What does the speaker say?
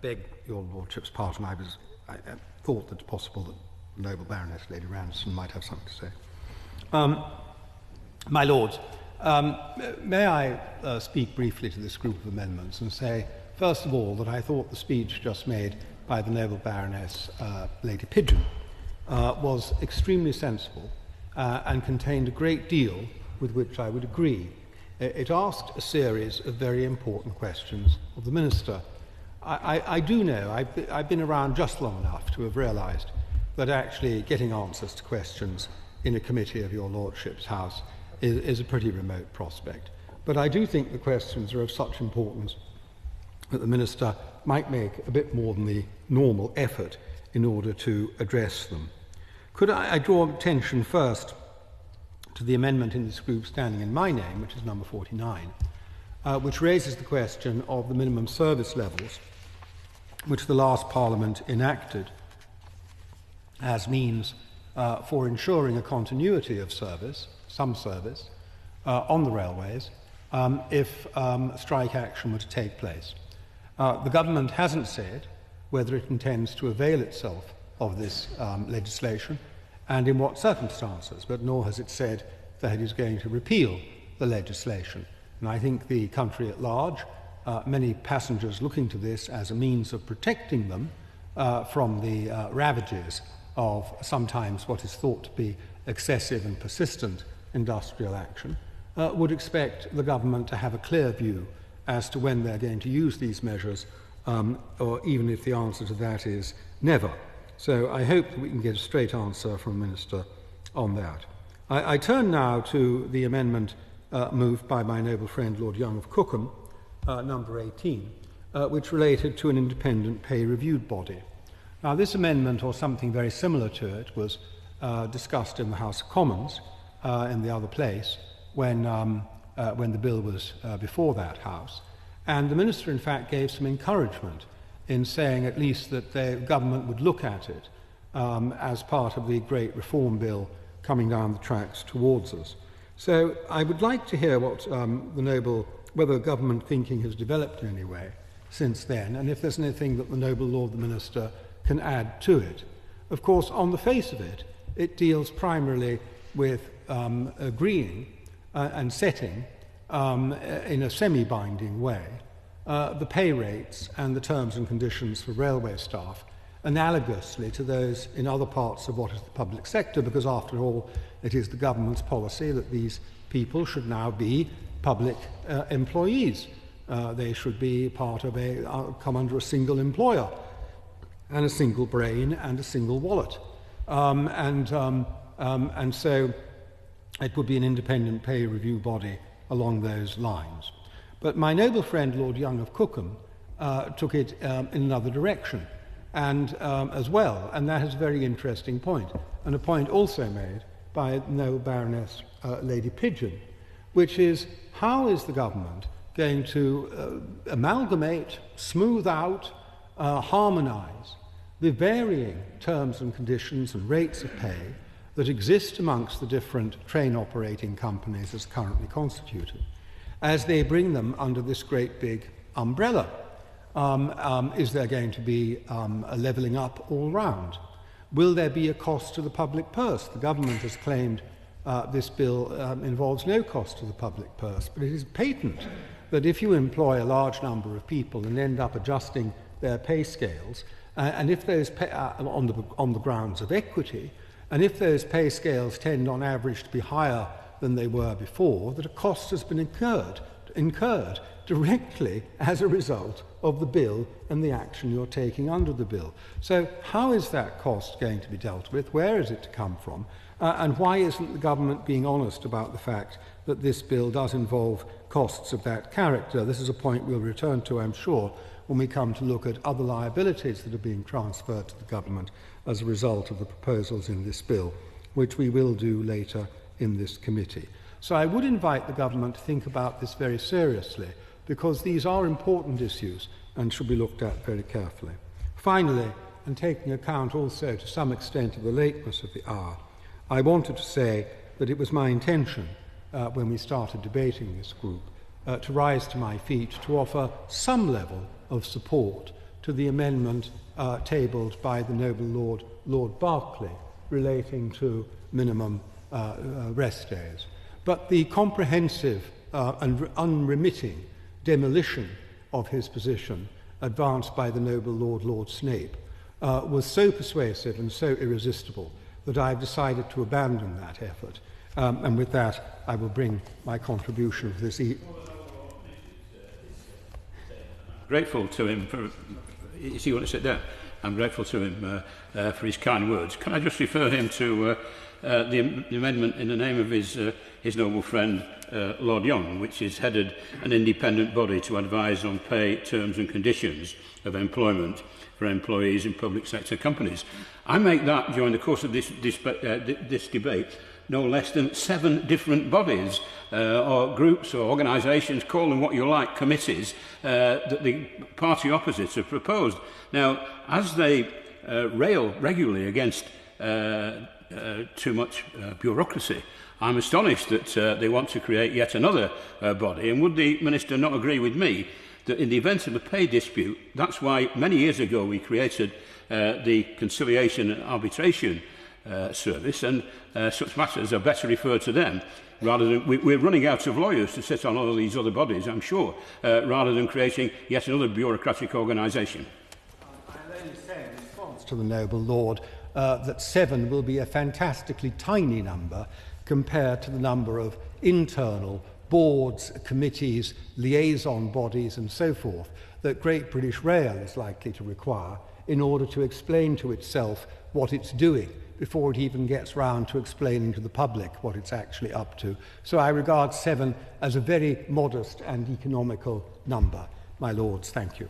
beg your Lordship's pardon. I thought that it's possible that the noble Baroness Lady Ranson might have something to say. My Lords, may I speak briefly to this group of amendments and say, first of all, that I thought the speech just made by the noble Baroness Lady Pigeon was extremely sensible and contained a great deal with which I would agree. It asked a series of very important questions of the Minister. I do know, I've been around just long enough to have realised that actually getting answers to questions in a committee of your Lordship's House is a pretty remote prospect. But I do think the questions are of such importance that the Minister might make a bit more than the normal effort in order to address them. Could I draw attention first to the amendment in this group standing in my name, which is number 49, which raises the question of the minimum service levels, which the last Parliament enacted as means for ensuring a continuity of service, some service, on the railways if strike action were to take place. The government hasn't said whether it intends to avail itself of this legislation and in what circumstances, but nor has it said that it is going to repeal the legislation. And I think the country at large, many passengers looking to this as a means of protecting them from the ravages of sometimes what is thought to be excessive and persistent industrial action, would expect the government to have a clear view as to when they're going to use these measures, or even if the answer to that is never. So I hope that we can get a straight answer from the Minister on that. I turn now to the amendment moved by my noble friend Lord Young of Cookham, number 18, which related to an independent pay-reviewed body. Now, this amendment, or something very similar to it, was discussed in the House of Commons in the other place when the bill was before that House. And the Minister, in fact, gave some encouragement in saying at least that the government would look at it as part of the great reform bill coming down the tracks towards us. So I would like to hear what whether government thinking has developed in any way since then, and if there's anything that the noble Lord the Minister can add to it. Of course, on the face of it, it deals primarily with agreeing and setting in a semi-binding way the pay rates and the terms and conditions for railway staff analogously to those in other parts of what is the public sector, because after all it is the government's policy that these people should now be public employees. They should be part of come under a single employer and a single brain and a single wallet. And so it would be an independent pay review body along those lines. But my noble friend Lord Young of Cookham took it in another direction and as well, and that is a very interesting point, and a point also made by noble Baroness Lady Pigeon, which is how is the government going to amalgamate, smooth out, harmonise the varying terms and conditions and rates of pay that exist amongst the different train operating companies as currently constituted, as they bring them under this great big umbrella. Is there going to be a levelling up all round? Will there be a cost to the public purse? The government has claimed this bill involves no cost to the public purse, but it is patent that if you employ a large number of people and end up adjusting their pay scales, and if those on the grounds of equity, and if those pay scales tend on average to be higher than they were before, that a cost has been incurred directly as a result of the bill and the action you're taking under the bill. So how is that cost going to be dealt with? Where is it to come from? And why isn't the government being honest about the fact that this bill does involve costs of that character? This is a point we'll return to, I'm sure, when we come to look at other liabilities that are being transferred to the government as a result of the proposals in this bill, which we will do later in this committee. So I would invite the government to think about this very seriously, because these are important issues and should be looked at very carefully. Finally, and taking account also to some extent of the lateness of the hour, I wanted to say that it was my intention when we started debating this group to rise to my feet to offer some level of support to the amendment tabled by the noble Lord, Lord Berkeley, relating to minimum rest days. But the comprehensive and unremitting demolition of his position advanced by the noble Lord, Lord Snape, was so persuasive and so irresistible that I've decided to abandon that effort. And with that, I will bring my contribution to this evening. Grateful to him for, if you want to sit down, I'm grateful to him for his kind words. Can I just refer him to the amendment in the name of his noble friend, Lord Young, which is headed an independent body to advise on pay, terms and conditions of employment for employees in public sector companies. I make that during the course of this debate no less than 7 different bodies or groups or organisations, call them what you like, committees, that the party opposites have proposed. Now, as they rail regularly against too much bureaucracy, I'm astonished that they want to create yet another body. And would the Minister not agree with me that in the event of a pay dispute, that's why many years ago we created the Conciliation and Arbitration Service, and such matters are better referred to them, rather than we're running out of lawyers to sit on all these other bodies, I'm sure, rather than creating yet another bureaucratic organisation. I'll only say in response to the noble Lord that 7 will be a fantastically tiny number compared to the number of internal boards, committees, liaison bodies and so forth that Great British Rail is likely to require in order to explain to itself what it's doing before it even gets round to explaining to the public what it's actually up to. So I regard 7 as a very modest and economical number. My Lords, thank you.